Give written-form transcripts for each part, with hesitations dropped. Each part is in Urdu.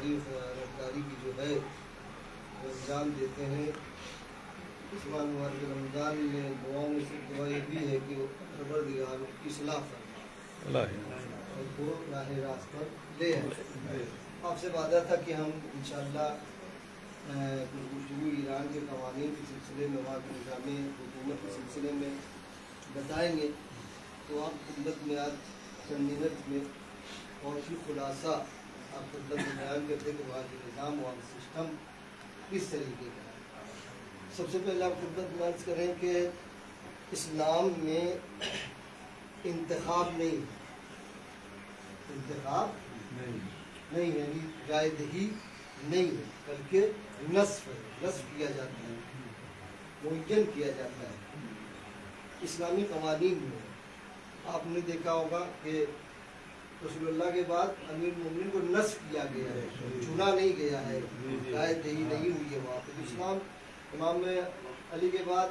رفتاری کی جو ہے وہ انجام دیتے ہیں. اس ماہ مبارک رمضان میں دعاؤں میں سے دعا یہ بھی ہے کہ پروردگار ان کی اصلاح فرمائے اور وہ راہ راست پر لے آئے. آپ سے وعدہ تھا کہ ہم انشاءاللہ گفتگو ایران کے قوانین کے سلسلے میں وہاں کے نظام حکومت کے سلسلے میں بتائیں گے. تو آپ خدمت میں آج چند منٹ میں بہت ہی خلاصہ آپ خدمت میں بیان کرتے کہ وہاں کے نظام وہاں کا سسٹم کس طریقے کا ہے. سب سے پہلے آپ خدمت میں عرض کریں کہ اسلام میں انتخاب نہیں ہے، یعنی رائے دہی نہیں ہے، بلکہ نصف کیا جاتا ہے، معین کیا جاتا ہے. اسلامی قوانین میں آپ نے دیکھا ہوگا کہ رسول اللہ کے بعد امیر المومنین کو نصف کیا گیا ہے، چنا نہیں گیا ہے، رائے دہی نہیں ہوئی ہے. وہاں پہ اسلام امام علی کے بعد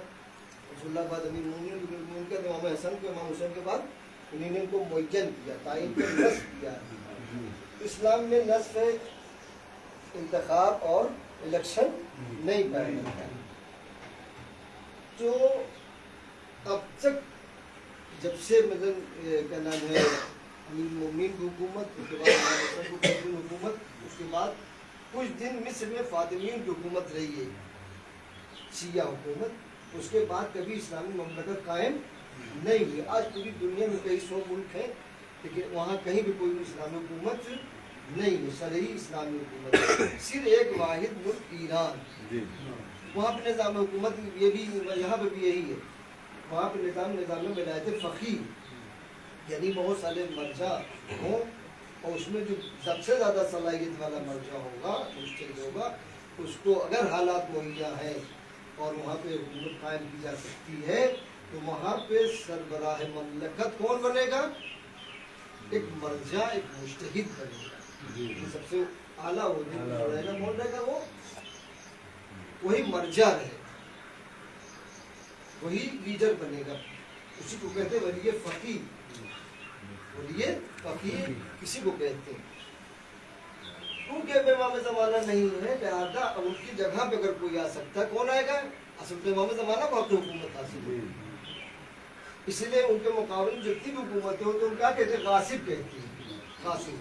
رسول اللہ بعد امیر المومنین کا امام حسن کو، امام حسین کے بعد انہوں نے ان کو معین کیا، تعین کر نصف کیا ہے. اسلام میں نصف انتخاب اور الیکشن نہیں پایا جاتا ہے. جو اب تک جب سے مطلب کیا نام ہے امیر المومنین کی حکومت، اس کے بعد امام حسن کو کی حکومت، اس کے بعد کچھ دن مصر میں فاطمیین کی حکومت رہی ہے، شیعہ حکومت. اس کے بعد کبھی اسلامی مملکت قائم نہیں ہوئی. آج پوری دنیا میں کئی 100 ملک ہیں لیکن وہاں کہیں بھی کوئی اسلامی حکومت نہیں ہے، صریح اسلامی حکومت. صرف ایک واحد ملک ایران، وہاں پہ نظام حکومت یہ بھی یہاں پہ بھی یہی ہے. وہاں پہ نظام ولایت فقیہ، یعنی بہت سارے مرجع ہوں اور اس میں جو سب سے زیادہ صلاحیت والا مرجع ہوگا، مجتہد ہوگا، اس کو اگر حالات مہیا ہیں اور وہاں پہ حکومت قائم کی جا سکتی ہے تو وہاں پہ سربراہ مملکت کون بنے گا؟ ایک مرجع، ایک مجتہد بنے گا. سب سے اعلیٰ کون رہے گا؟ وہ وہی مرجع رہے گا، وہی لیڈر بنے گا. اسی کو کہتے ہیں ولی فقیہ. ولی فقیہ کسی کو کہتے ہیں. کیونکہ امام زمانہ نہیں ہے لہذا ان کی جگہ پہ اگر کوئی آ سکتا ہے، کون آئے گا؟ اصل تو امام زمانہ کو اپنی حکومت حاصل ہوئی، اسی لیے ان کے مقابلے میں جتنی بھی حکومتیں ہو تو ان کا کہتے ہیں غاصب کہتے ہیں، غاصب.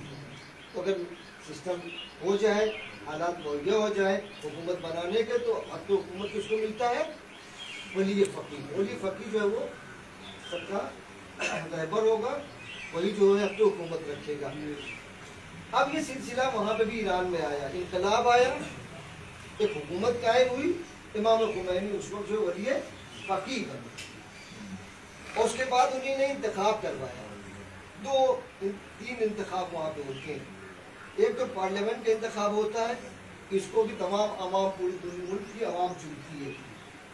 تو اگر سسٹم ہو جائے، حالات مہیا ہو جائے حکومت بنانے کے، تو اب تو حکومت کس کو ملتا ہے؟ ولی فقیہ. ولی فقیہ جو ہے وہ سب کا رہبر ہوگا، وہی جو ہے اپنی حکومت رکھے گا. اب یہ سلسلہ وہاں پہ بھی ایران میں آیا، انقلاب آیا، ایک حکومت قائم ہوئی. امام خمینی اس وقت جو ولی فقیہ بنے اور اس کے بعد انہیں نے انتخاب کروایا. 3 انتخاب وہاں پہ ہوتے ہیں. ایک تو پارلیمنٹ کا انتخاب ہوتا ہے، اس کو بھی تمام عوام، پوری دنیا ملک کی عوام چنتی ہے.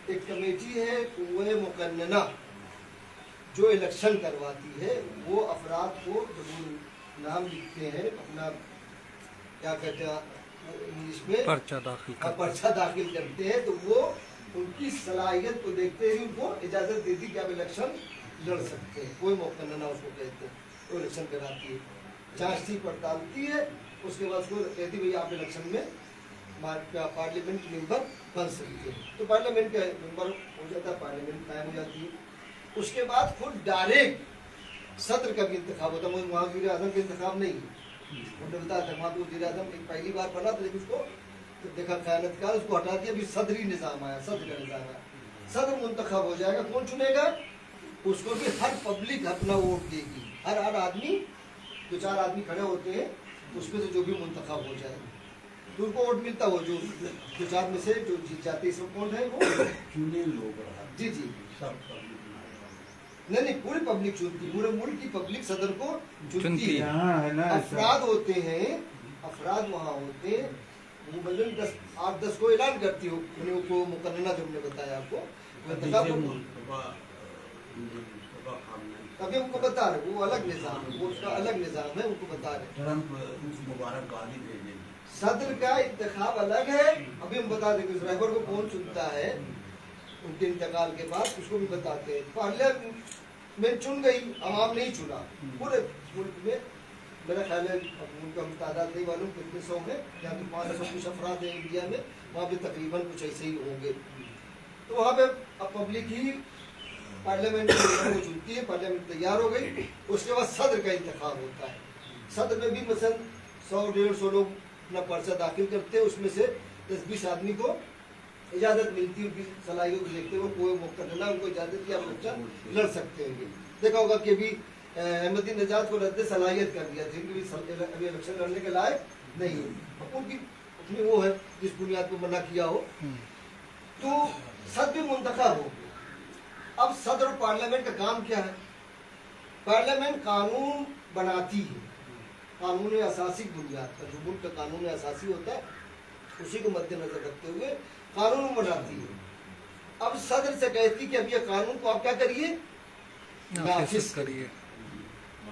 ایک کمیٹی ہے قوہ مقننہ جو الیکشن کرواتی ہے. وہ افراد کو جو نام لکھتے ہیں، اپنا کیا کہتے ہیں انگلش میں پرچہ داخل کرتے ہیں، تو وہ ان کی صلاحیت کو دیکھتے ہی ان کو اجازت دیتی کہ آپ الیکشن لڑ سکتے ہیں. کوئی مقننہ اس کو کہتے ہیں. وہ الیکشن کراتی ہے، جانچتی پڑتالتی ہے، اس کے بعد اس کو کہتی ہے بھئی آپ الیکشن میں پارلیمنٹ ممبر بن سکتے ہیں. تو پارلیمنٹ کا ممبر ہو جاتا ہے، پارلیمنٹ قائم ہو جاتی ہے. اس کے بعد خود ڈائریکٹ صدر کا بھی انتخاب ہوتا ہے. وہاں وزیر اعظم کا انتخاب نہیں ہے. وہ بتایا تھا وہاں پہ وزیر اعظم پہلی بار بنا تھا، لیکن اس کو دیکھا خیانت کار، اس کو ہٹا دیا. ابھی صدری نظام آیا، صدر کا نظام آیا. صدر منتخب ہو جائے گا. کون چنے گا؟ اس کو بھی ہر پبلک اپنا ووٹ دے گی. ہر آدمی، 2-4 آدمی کھڑے ہوتے ہیں، اس میں سے جو بھی منتخب ہو جائے تو ان کو ووٹ ملتا. وہ جو 2-4 میں سے جو جیت جاتے ہیں، اس میں کون ہے؟ وہ چنے لوگ. جی نہیں، پوری پبلک چنتی، پورے ملک کی پبلک صدر کو چنتی ہے. افراد ہوتے ہیں، افراد وہاں ہوتے ہیں، وہ مطلب 8-10 کو اعلان کرتی ہو انہیں کو مقننہ جو ہم نے بتایا آپ کو. ابھی ان کو بتا رہے وہ الگ نظام ہے، وہ اس کا الگ نظام ہے، ان کو بتا رہے. صدر کا انتخاب الگ ہے. ابھی ہم بتا دیں کہ اس رہبر کو کون چنتا ہے ان کے انتقال کے بعد، اس کو بھی بتاتے ہیں. پارلیمنٹ چن گئی، عوام نہیں چنا. پورے ملک میں میرا خیال ہے ان کا تعداد نہیں معلوم کتنے سو ہے، یا تو 500 کچھ افراد ہیں انڈیا میں، وہاں پہ تقریباً کچھ ایسے ہی ہوں گے. تو وہاں پہ اب پبلک ہی پارلیمنٹ کو چنتی ہے، پارلیمنٹ تیار ہو گئی، اس کے بعد صدر کا انتخاب ہوتا ہے. صدر میں بھی مثلا 100-150 لوگ اپنا پرچہ داخل کرتے ہیں، اس میں سے 10-20 آدمی کو اجازت ملتی ہے، ان کی صلاحیت کو دیکھتے ہوئے کوئی مقررہ ان کو اجازت کی آپ الیکشن لڑ سکتے ہیں. دیکھا ہوگا کہ ابھی احمدی نژاد کو رد صلاحیت کر دیا تھا، کیونکہ ابھی الیکشن لڑنے کے لائق نہیں ہے، ان کی اپنی وہ ہے جس بنیاد پہ منع کیا ہو. تو صدر بھی منتخب ہو. اب صدر اور پارلیمنٹ کا کام کیا ہے؟ پارلیمنٹ قانون بناتی ہے، قانون اساسی بنیاد پر، جو ملک کا قانون اساسی ہوتا ہے اسی کو مد نظر رکھتے ہوئے قانون بناتی ہے. اب صدر سے کہتی کہ اب یہ قانون کو آپ کیا کریے؟ نافذ کریے.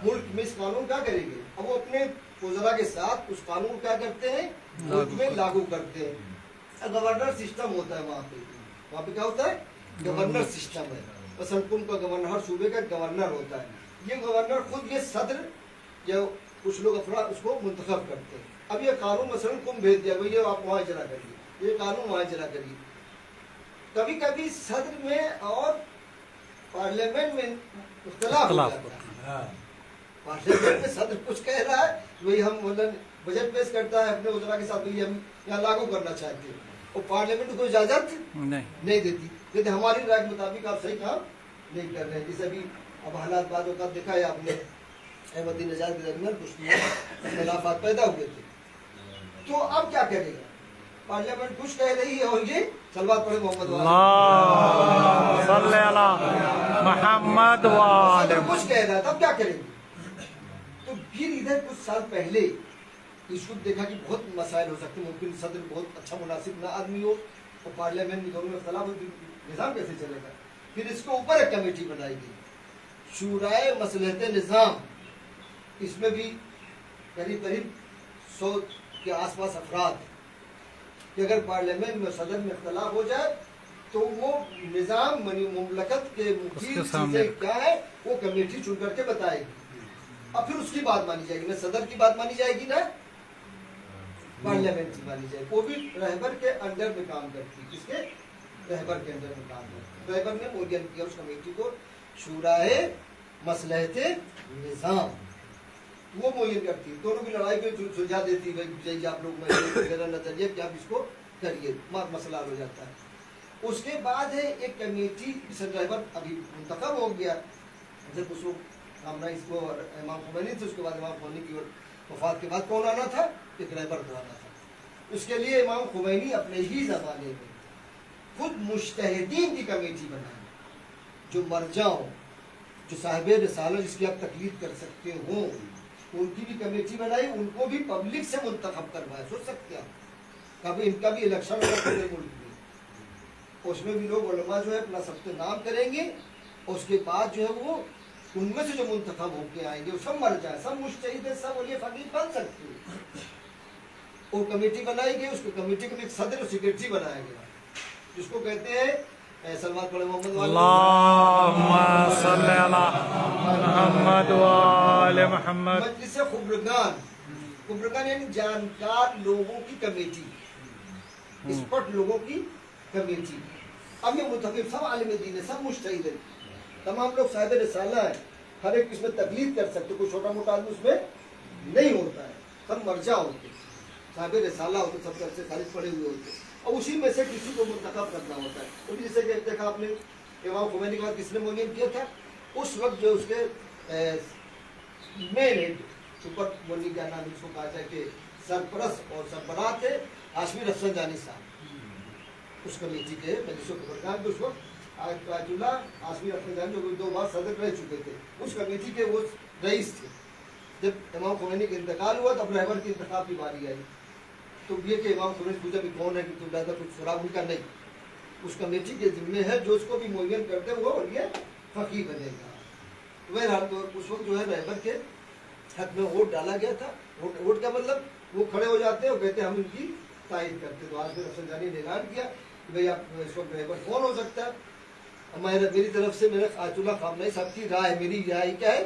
ملک میں اس قانون کیا کریں گے؟ اب وہ اپنے وزراء کے ساتھ اس قانون کو کیا کرتے ہیں؟ ملک میں لاگو کرتے ہیں. گورنر سسٹم ہوتا ہے وہاں پہ کیا ہوتا ہے؟ گورنر سسٹم ہے. مثلا کن کا گورنر، ہر صوبے کا گورنر ہوتا ہے. یہ گورنر خود یہ صدر یا کچھ لوگ افراد اس کو منتخب کرتے ہیں. اب یہ قانون مثلا کم بھیج دیا بھائی آپ وہاں اجرا کریے، یہ قانون وہاں اجرا کریے. کبھی کبھی صدر میں اور پارلیمنٹ میں اختلاف ہو جاتا ہے. پارلیمنٹ میں صدر کچھ کہہ رہا ہے، وہی ہم بجٹ پیش کرتا ہے اپنے وزراء کے ساتھ، وہی ہم یہاں لاگو کرنا چاہتے ہیں، اور پارلیمنٹ کو اجازت نہیں دیتی، کہتے ہماری رائے کے مطابق آپ صحیح کام نہیں کر رہے ہیں. جیسے ابھی اب حالات بعد اوقات دیکھا ہے آپ نے، احمدی نژاد کے درمیان کچھ اختلافات پیدا ہوئے تھے. تو اب کیا کرے گا؟ پارلیمنٹ کچھ کہہ رہی ہے اور یہ صلوات پڑھے محمد محمد کچھ کہہ رہا ہے، تب کیا کریں گے؟ تو پھر ادھر کچھ سال پہلے اس کو دیکھا کہ بہت مسائل ہو سکتے ہیں، ممکن صدر بہت اچھا مناسب نہ آدمی ہو اور پارلیمنٹ میں دونوں میں اختلاف ہو، نظام کیسے چلے گا؟ پھر اس کے اوپر ایک کمیٹی بنائی گئی، شورائے مصلحت نظام. اس میں بھی قریب 100 کے آس پاس افراد، کہ اگر پارلیمنٹ میں صدر میں اختلاف ہو جائے تو وہ نظام مملکت کے مفید چیزیں کیا ہے وہ کمیٹی چن کر کے بتائے گی. اب پھر اس کی بات مانی جائے گی، نہ صدر کی بات مانی جائے گی نہ پارلیمنٹ کی مانی جائے گی. وہ بھی رہبر کے انڈر میں کام کرتی، کس کے؟ رہبر کے انڈر میں کام کرتی. رہبر نے معین کیا اس کمیٹی کو شورائے مصلحت نظام، وہ معین کرتی. دونوں کی لڑائی کو سلجھا دیتی، بھائی آپ لوگ میرا نظریہ کہ آپ اس کو کریے، مسئلہ ہو جاتا ہے. اس کے بعد ہے ایک کمیٹی، رہبر ابھی منتخب ہو گیا، جب اس وقت اس کو امام خمینی تھے، اس کے بعد امام خمینی کی وفات کے بعد کون آنا تھا؟ ایک رہبر کو آنا تھا. اس کے لیے امام خمینی اپنے ہی زمانے میں خود مجتہدین کی کمیٹی بنائی، جو مرجع ہوں، جو صاحب رسالہ جس کی آپ تقلید کر سکتے ہوں، ان کی بھی کمیٹی بنائی، ان کو بھی پبلک سے منتخب کروایا. سوچ سکتے ہیں کبھی ان کا بھی الیکشن ہوگا پورے ملک میں، اس میں بھی لوگ علماء جو ہے اپنا سب کے نام کریں گے، اور اس کے بعد جو ہے وہ ان میں سے جو منتخب ہو کے آئیں گے وہ سب مر جائیں، سب مجتہد ہیں، سب ولی فقیہ بن سکتے ہیں. وہ کمیٹی بنائی گئی، اس کو کمیٹی کو ایک صدر اور سیکریٹری بنایا گیا، جس کو کہتے ہیں سلمان پڑھے محمد اللہم صلی علی محمد وآل محمد. مجلس خبرگان، خبرگان یعنی جانکار لوگوں کی کمیٹی، ایکسپرٹ لوگوں کی کمیٹی. اب یہ منتخب سب عالم دین ہے، سب مجتہد ہیں، تمام لوگ صاحب رسالہ ہیں، ہر ایک اس میں تقلید کر سکتے، کوئی چھوٹا موٹا آدمی اس میں نہیں ہوتا ہے، سب مرجع ہوتے، صاحب رسالہ ہوتے، سب سے خارج پڑے ہوئے ہوتے، اور اسی میں سے کسی کو منتخب کرنا ہوتا ہے. اور جیسے کہ دیکھا آپ نے امام خمینی کے بعد کس نے معین کیا تھا؟ اس وقت جو اس کے مین ہیڈ، سپر بنی کا نام اس کو کہا جائے کہ سرپرست اور سربراہ تھے ہاشمی رفسنجانی صاحب. اس کمیٹی کے مجلس خبرگان کے اس وقت آیت اللہ ہاشمی رفسنجانی جو 2 بار صدر رہ چکے تھے، اس کمیٹی کے وہ رئیس تھے. جب امام خمینی کا انتقال ہوا تب رہبر کی انتخاب کی باری آئی، تو یہ کہ امام خمینی پوچھا بھی کون ہے کہ تو زیادہ کچھ خراب ان کا نہیں، اس کمیٹی کے ذمے ہے جو اس کو بھی معین کرتے وہ اور یہ فقیہ بنے گا. بہرحال تو اس وقت جو ہے رہبر کے حق میں ووٹ ڈالا گیا تھا. ووٹ کا مطلب وہ کھڑے ہو جاتے ہیں اور کہتے ہیں ہم ان کی تائید کرتے. تو آج رفسنجانی نے اعلان کیا کہ بھائی آپ اس وقت رہبر کون ہو سکتا ہے؟ میری طرف سے میرے آیت اللہ خامنہئی صاحب کی رائے، میری رائے کیا ہے،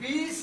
20